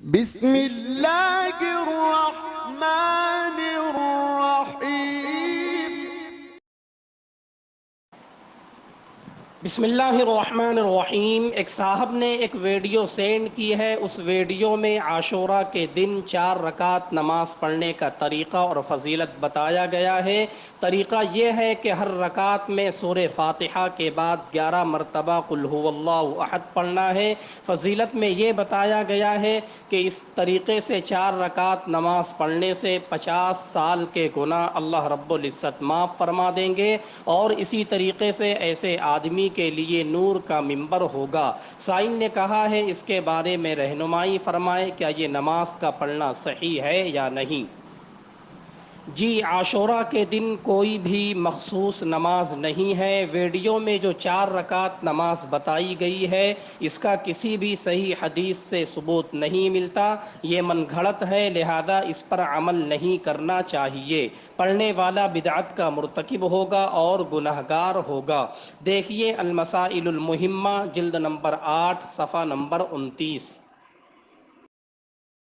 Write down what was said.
بسم اللہ الرحمن الرحیم۔ بسم اللہ الرحمن الرحیم۔ ایک صاحب نے ایک ویڈیو سینڈ کی ہے، اس ویڈیو میں عاشورہ کے دن 4 رکعت نماز پڑھنے کا طریقہ اور فضیلت بتایا گیا ہے۔ طریقہ یہ ہے کہ ہر رکعت میں سورہ فاتحہ کے بعد 11 مرتبہ قل هو اللہ احد پڑھنا ہے۔ فضیلت میں یہ بتایا گیا ہے کہ اس طریقے سے 4 رکعت نماز پڑھنے سے 50 سال کے گناہ اللہ رب العزت معاف فرما دیں گے، اور اسی طریقے سے ایسے آدمی کے لیے نور کا منبر ہوگا۔ سائل نے کہا ہے اس کے بارے میں رہنمائی فرمائے، کیا یہ نماز کا پڑھنا صحیح ہے یا نہیں؟ جی، عاشورہ کے دن کوئی بھی مخصوص نماز نہیں ہے۔ ویڈیو میں جو 4 رکعت نماز بتائی گئی ہے، اس کا کسی بھی صحیح حدیث سے ثبوت نہیں ملتا۔ یہ من گھڑت ہے، لہذا اس پر عمل نہیں کرنا چاہیے۔ پڑھنے والا بدعت کا مرتکب ہوگا اور گنہگار ہوگا۔ دیکھیے المسائل المہمہ، جلد نمبر 8، صفحہ نمبر 29۔